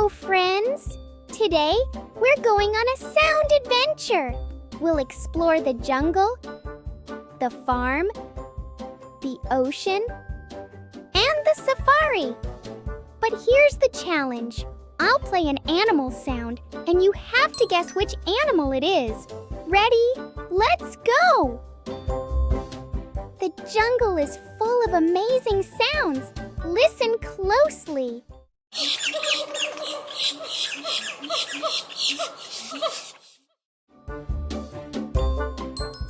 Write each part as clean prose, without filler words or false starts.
Hello, friends! Today, we're going on a sound adventure. We'll explore the jungle, the farm, the ocean, and the safari. But here's the challenge. I'll play an animal sound, and you have to guess which animal it is. Ready? Let's go! The jungle is full of amazing sounds. Listen closely.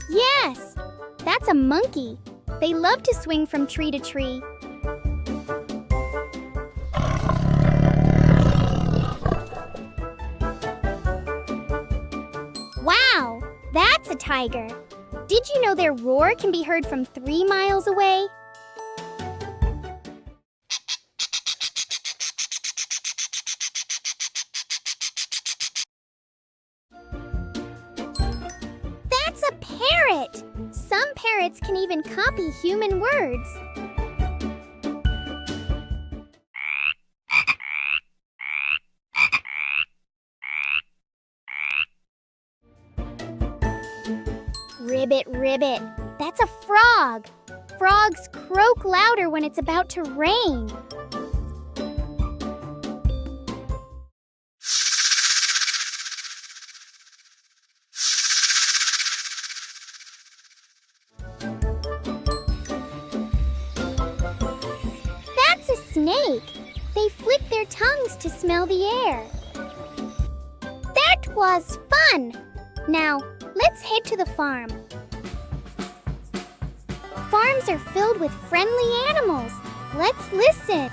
Yes, that's a monkey. They love to swing from tree to tree. Wow, that's a tiger. Did you know their roar can be heard from 3 miles away? That's a parrot! Some parrots can even copy human words. Ribbit, ribbit. That's a frog. Frogs croak louder when it's about to rain. That's a snake. They flick their tongues to smell the air. That was fun. Now, let's head to the farm. Farms are filled with friendly animals. Let's listen.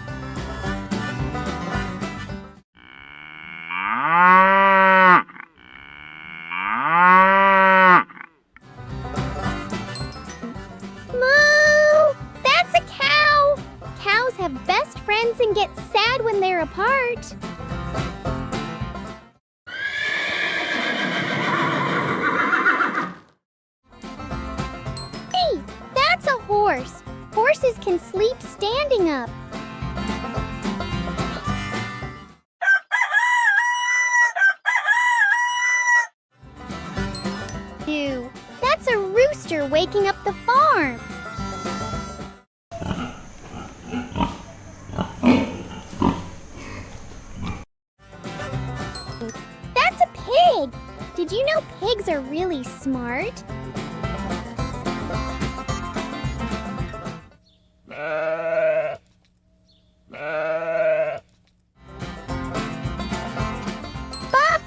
Moo! That's a cow! Cows have best friends and get sad when they're apart. That's a horse. Horses can sleep standing up. Ew, that's a rooster waking up the farm. That's a pig. Did you know pigs are really smart?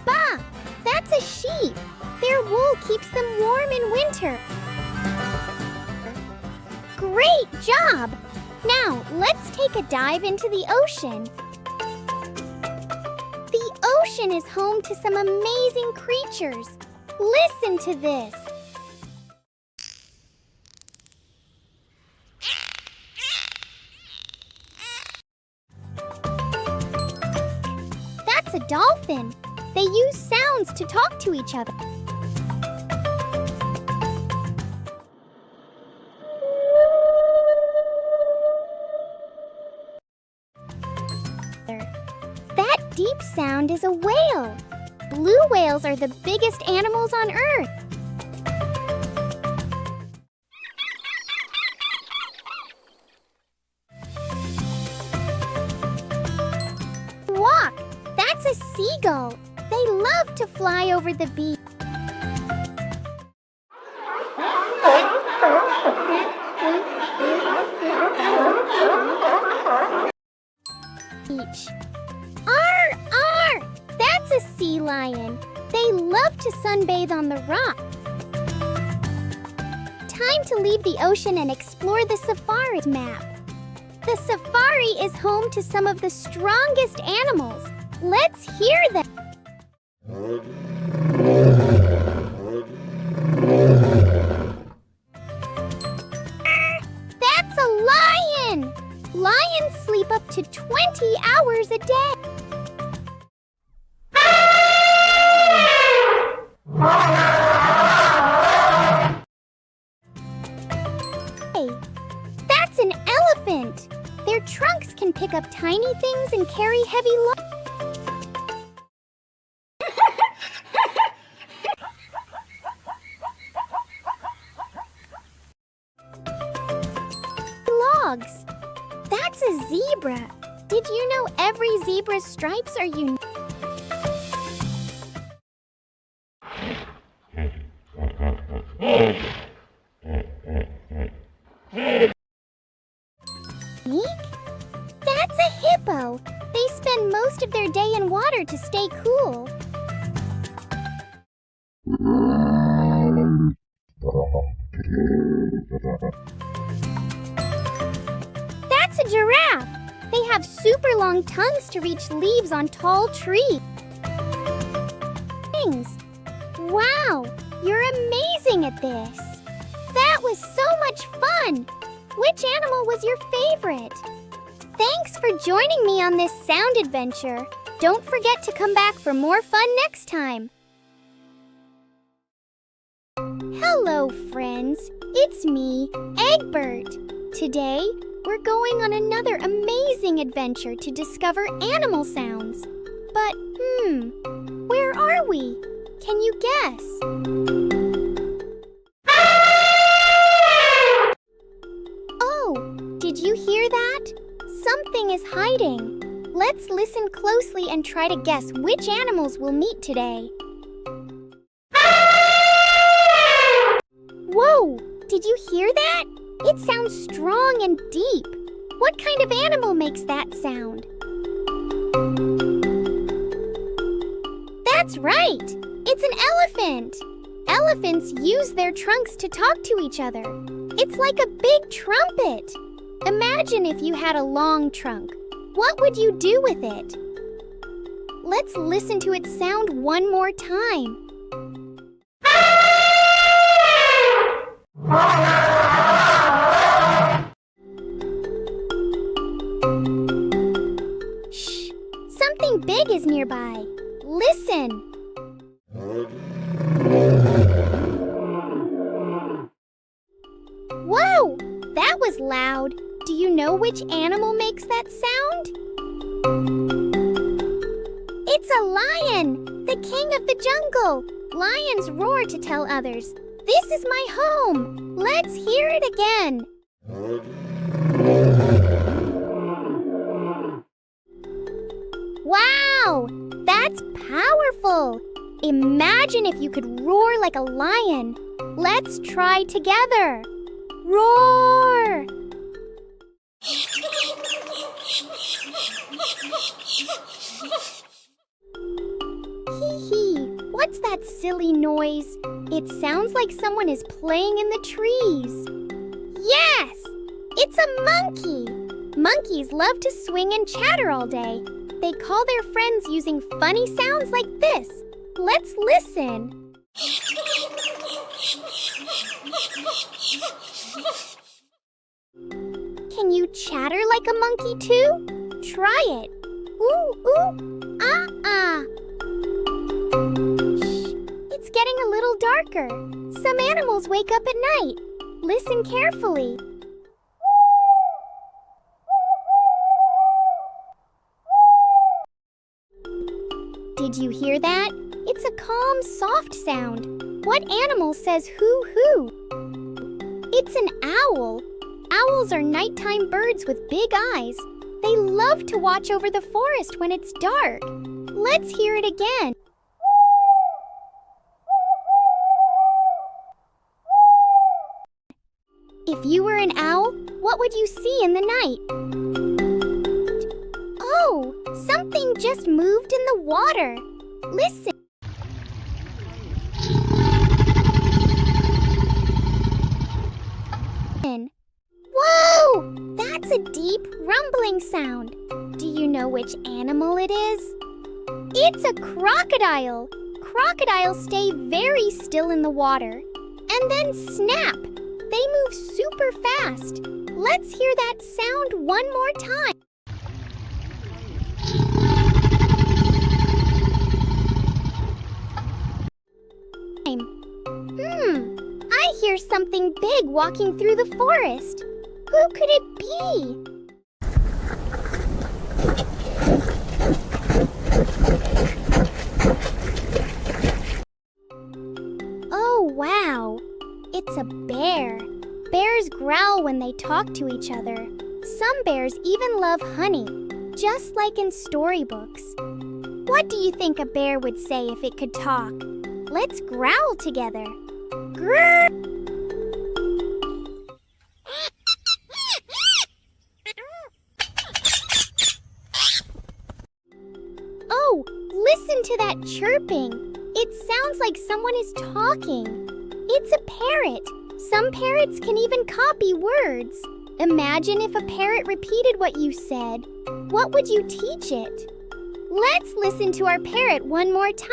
Ba! That's a sheep. Their wool keeps them warm in winter. Great job! Now, let's take a dive into the ocean. The ocean is home to some amazing creatures. Listen to this. That's a dolphin. They use sounds to talk to each other. That deep sound is a whale. Blue whales are the biggest animals on Earth. Walk. That's a seagull. They love to fly over the beach. Arr! That's a sea lion. They love to sunbathe on the rock. Time to leave the ocean and explore the safari map. The safari is home to some of the strongest animals. Let's hear them. That's a lion! Lions sleep up to 20 hours a day. Hey, that's an elephant! Their trunks can pick up tiny things and carry heavy loads. you know every zebra's stripes are unique? That's a hippo. They spend most of their day in water to stay cool. That's a giraffe. They have super long tongues to reach leaves on tall trees. Wow, you're amazing at this. That was so much fun. Which animal was your favorite? Thanks for joining me on this sound adventure. Don't forget to come back for more fun next time. Hello, friends. It's me, Eggbert. Today, we're going on another amazing adventure to discover animal sounds. But, where are we? Can you guess? Oh, did you hear that? Something is hiding. Let's listen closely and try to guess which animals we'll meet today. Whoa! Did you hear that? It sounds strong and deep. What kind of animal makes that sound? That's right! It's an elephant! Elephants use their trunks to talk to each other. It's like a big trumpet. Imagine if you had a long trunk. What would you do with it? Let's listen to its sound one more time. Shh! Something big is nearby. Listen! Whoa! That was loud. Do you know which animal makes that sound? It's a lion! The king of the jungle! Lions roar to tell others, "This is my home!" Let's hear it again. Wow! That's powerful! Imagine if you could roar like a lion. Let's try together. Roar! Hee-hee, what's that silly noise? It sounds like someone is playing in the trees. Yes! It's a monkey! Monkeys love to swing and chatter all day. They call their friends using funny sounds like this. Let's listen. Can you chatter like a monkey too? Try it. Ooh, ooh, ah, ah. Shh, it's getting a little darker. Some animals wake up at night. Listen carefully. Did you hear that? It's a calm, soft sound. What animal says hoo-hoo? It's an owl. Owls are nighttime birds with big eyes. They love to watch over the forest when it's dark. Let's hear it again. If you were an owl, what would you see in the night? Oh, something just moved in the water. Listen. Whoa! That's a deep rumbling sound. Do you know which animal it is? It's a crocodile. Crocodiles stay very still in the water and then snap. They move super fast. Let's hear that sound one more time. I hear something big walking through the forest. Who could it be? Oh, wow. It's a bear. Bears growl when they talk to each other. Some bears even love honey. just like in storybooks. What do you think a bear would say if it could talk? Let's growl together. Grrr! Oh, listen to that chirping. It sounds like someone is talking. It's a parrot. Some parrots can even copy words. Imagine if a parrot repeated what you said. What would you teach it? Let's listen to our parrot one more time.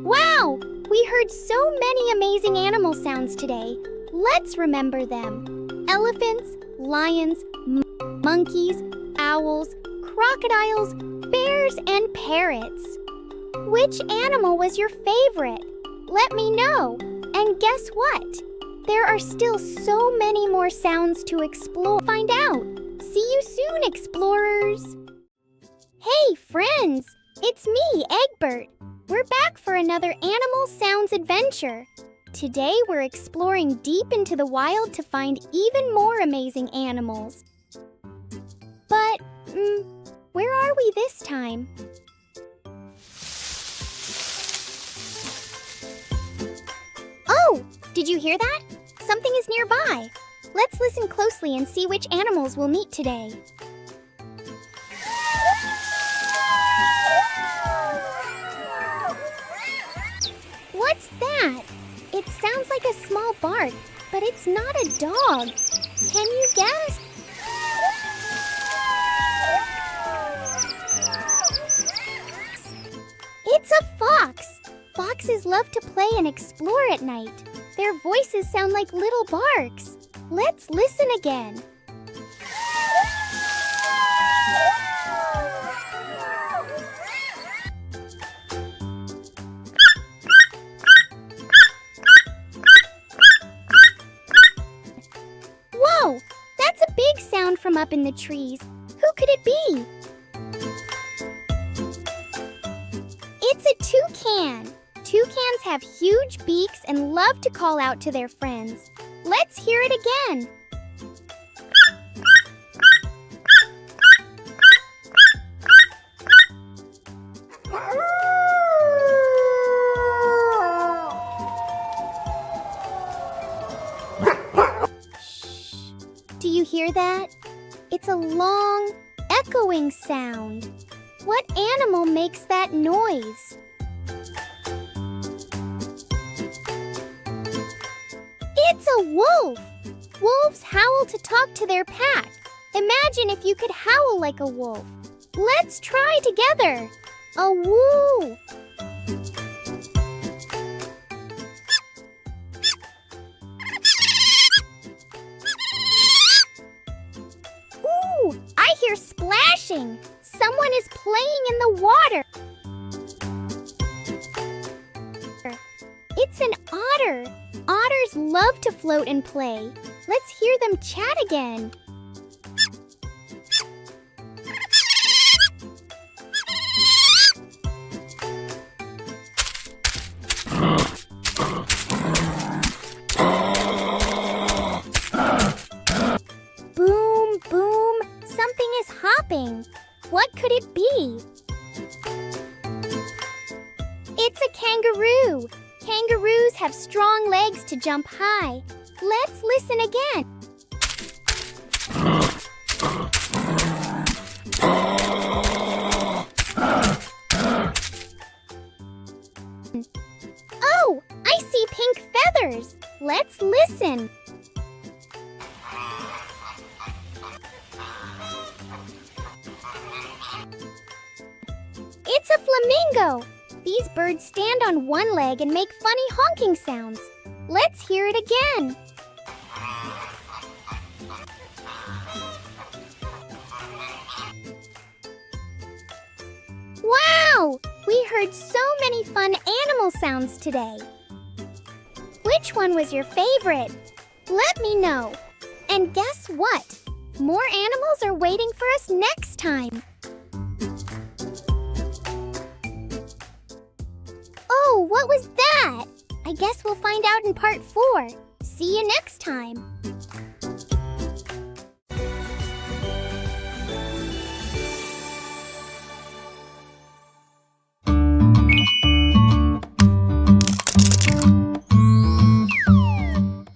Wow! We heard so many amazing animal sounds today. Let's remember them. Elephants, lions, monkeys, owls, crocodiles, bears, and parrots. Which animal was your favorite? Let me know. And guess what? There are still so many more sounds to explore. Find out. See you soon, explorers. Hey, friends. It's me, Eggbert. We're back for another Animal Sounds adventure. Today we're exploring deep into the wild to find even more amazing animals. But, where are we this time? Oh, did you hear that? Something is nearby. Let's listen closely and see which animals we'll meet today. What's that? It sounds like a small bark, but it's not a dog. Can you guess? It's a fox. Foxes love to play and explore at night. Their voices sound like little barks. Let's listen again. Whoa, that's a big sound from up in the trees. Who could it be? It's a toucan. Toucans have huge beaks and love to call out to their friends. Let's hear it again. Do you hear that? It's a long, echoing sound. What animal makes that noise? It's a wolf! Wolves howl to talk to their pack. Imagine if you could howl like a wolf. Let's try together. A woo! Ooh, I hear splashing. Someone is playing in the water. It's an otter. Otters love to float and play. Let's hear them chat again. Boom, boom. Something is hopping. What could it be? It's a kangaroo. Kangaroos have strong legs to jump high. Let's listen again. Oh, I see pink feathers. Let's listen. It's a flamingo. These birds stand on one leg and make funny honking sounds. Let's hear it again. Wow! We heard so many fun animal sounds today. Which one was your favorite? Let me know. And guess what? More animals are waiting for us next time. Oh, what was that? I guess we'll find out in part 4. See you next time.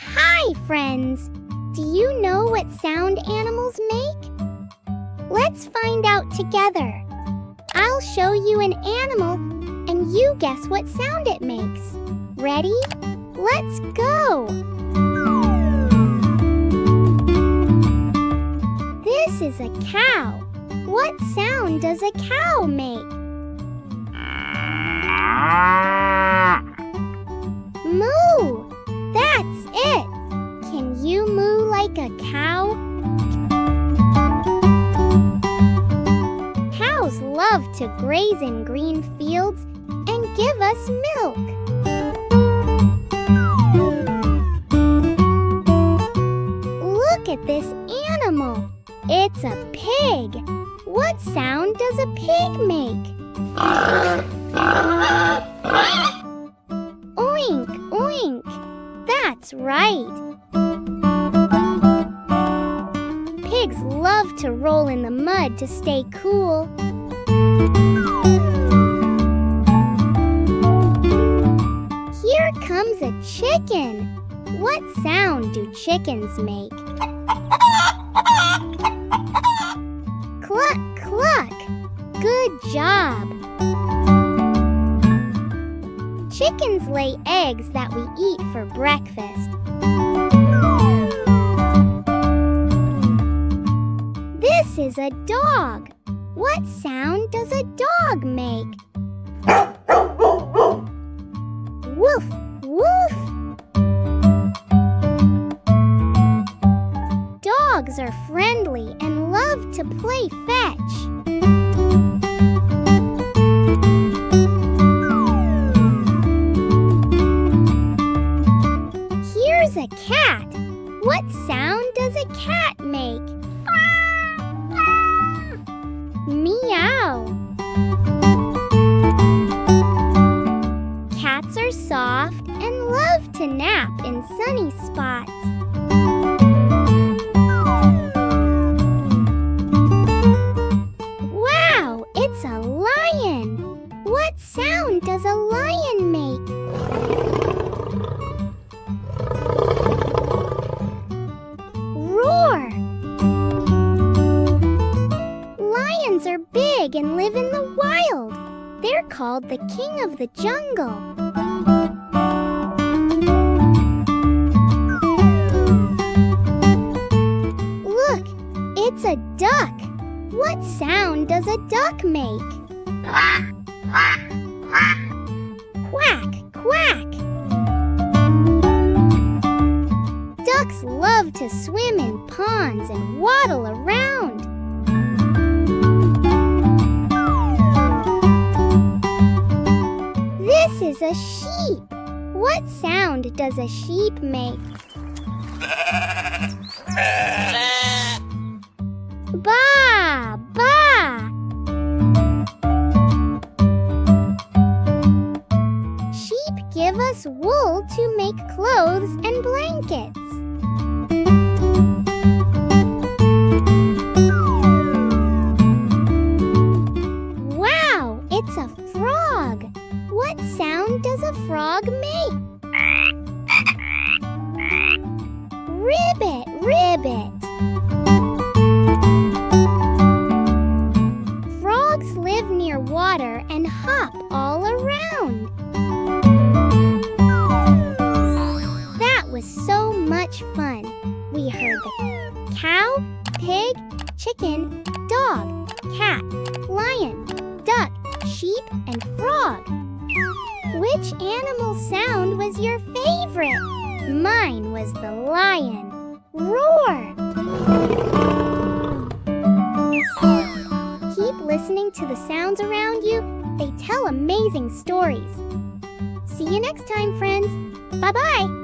Hi, friends. Do you know what sound animals make? Let's find out together. I'll show you an animal and you guess what sound it makes. Ready? Let's go! This is a cow. What sound does a cow make? Moo! That's it! Can you moo like a cow? Cows love to graze in green fields and give us milk. Look at this animal. It's a pig. What sound does a pig make? Oink, oink. That's right. Pigs love to roll in the mud to stay cool. Here comes a chicken. What sound do chickens make? Cluck, cluck. Good job. Chickens lay eggs that we eat for breakfast. This is a dog. What sound does a dog make? Woof, woof. Dogs are friendly and love to play fetch. Here's a cat. What sound does a cat make? Meow. Cats are soft and love to nap in sunny spots. Wow, it's a lion. What sound does a lion make? Roar. Lions are big and live in the wild. They're called the king of the jungle. Look, it's a duck. What sound does a duck make? Quack, quack. Ducks love to swim in ponds and waddle around. This is a sheep. What sound does a sheep make? Baa, baa. Sheep give us wool to make clothes and blankets. Wow, it's a frog. What sound does a frog make? Ribbit, ribbit. Frogs live near water and hop all around. That was so much fun. We heard the cow, pig, chicken, dog, cat, lion, duck, sheep, and frog. Which animal sound was your favorite? Mine was the lion. Roar! Keep listening to the sounds around you. They tell amazing stories. See you next time, friends. Bye-bye.